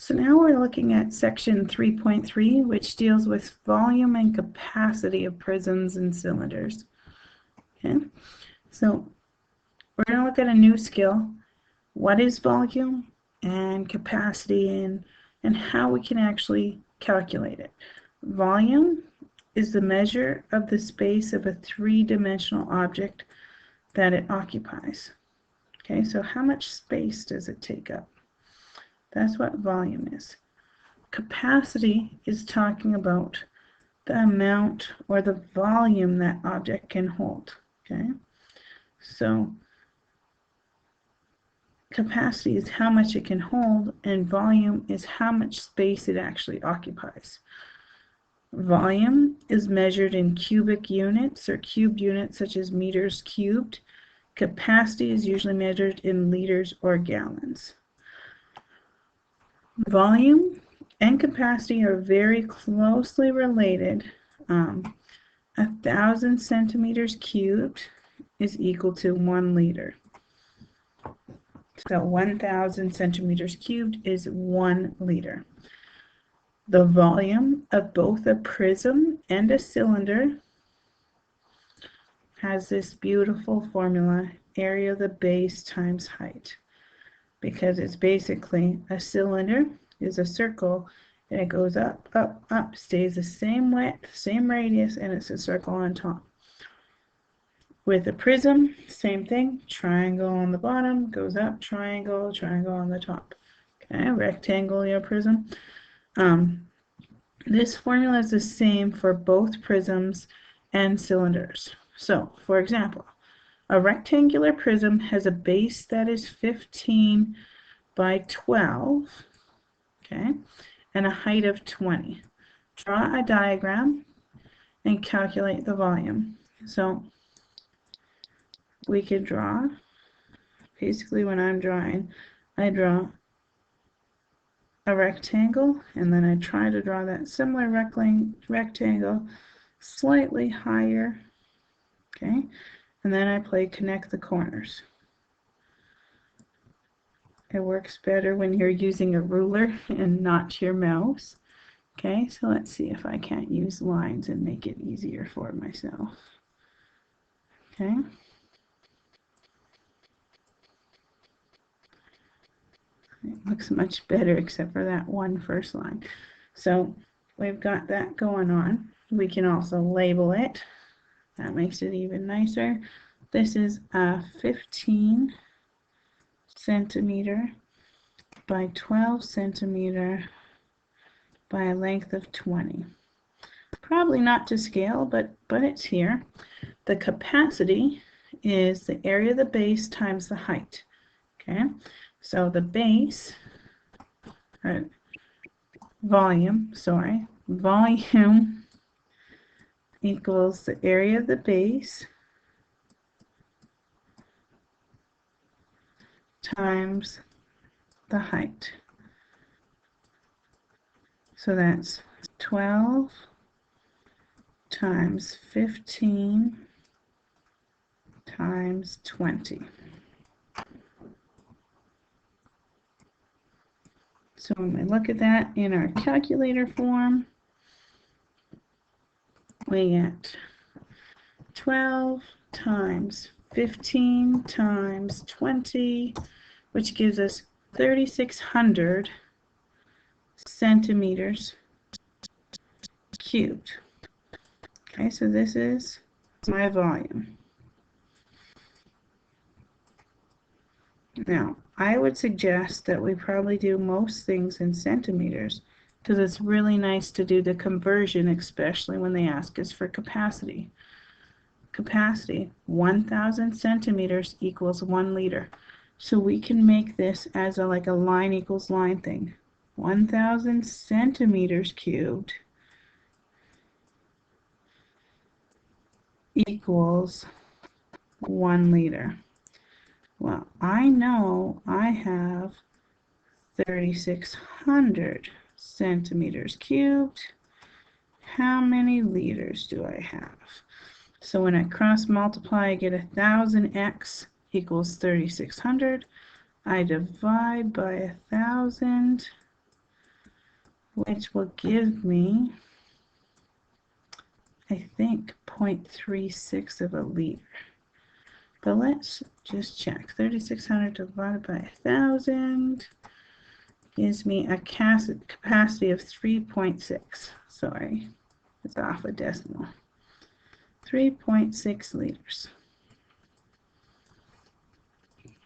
So now we're looking at section 3.3, which deals with volume and capacity of prisms and cylinders. Okay, so we're going to look at a new skill. What is volume and capacity, and how we can actually calculate it. Volume is the measure of the space of a three-dimensional object that it occupies. Okay, so how much space does it take up? That's what volume is. Capacity is talking about the amount or the volume that object can hold. Okay, so capacity is how much it can hold, and volume is how much space it actually occupies. Volume is measured in cubic units or cubed units, such as meters cubed. Capacity is usually measured in liters or gallons. Volume and capacity are very closely related. 1,000 centimeters cubed is equal to 1 liter. So 1,000 centimeters cubed is 1 liter. The volume of both a prism and a cylinder has this beautiful formula, area of the base times height, because it's basically a cylinder is a circle and it goes up, up, up, stays the same width, same radius, and it's a circle on top. With a prism, same thing, triangle on the bottom, goes up, triangle, triangle on the top. Okay, rectangular prism. This formula is the same for both prisms and cylinders. So, for example, a rectangular prism has a base that is 15 by 12, okay, and a height of 20. Draw a diagram and calculate the volume. So we could draw, basically when I'm drawing, I draw a rectangle, and then I try to draw that similar rectangle slightly higher, okay, and then I connect the corners. It works better when you're using a ruler and not your mouse. Okay, so let's see if I can't use lines and make it easier for myself. Okay. It looks much better except for that one first line. So we've got that going on. We can also label it. That makes it even nicer. This is a 15 centimeter by 12 centimeter by a length of 20. Probably not to scale, but it's here. The capacity is the area of the base times the height. Okay, so the base, volume equals the area of the base times the height. So that's 12 times 15 times 20. So when we look at that in our calculator form, we get 12 times 15 times 20, which gives us 3,600 centimeters cubed. Okay, so this is my volume. Now, I would suggest that we probably do most things in centimeters, because it's really nice to do the conversion, especially when they ask us for capacity. Capacity, 1,000 centimeters equals 1 liter. So we can make this as like a line equals line thing. 1,000 centimeters cubed equals 1 liter. Well, I know I have 3,600 centimeters cubed. How many liters do I have? So when I cross multiply, I get 1,000x equals 3,600. I divide by 1,000. which will give me, I think, 0.36 of a liter. But let's just check. 3,600 divided by 1,000 gives me a capacity of 3.6. Sorry, it's off a decimal. 3.6 liters.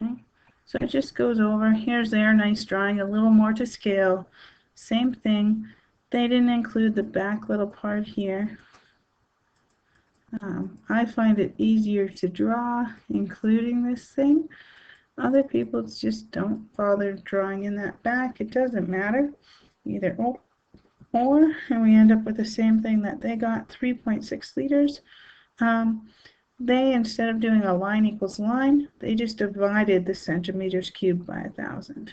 Okay. So it just goes over. Here's their nice drawing, a little more to scale. Same thing. They didn't include the back little part here. I find it easier to draw, including this thing. Other people just don't bother drawing in that back. It doesn't matter. Either or, and we end up with the same thing that they got, 3.6 liters. They, instead of doing a line equals line, they just divided the centimeters cubed by 1,000.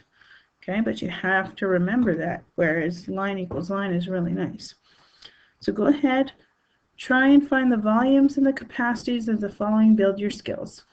Okay, but you have to remember that, whereas line equals line is really nice. So go ahead, try and find the volumes and the capacities of the following. Build your skills.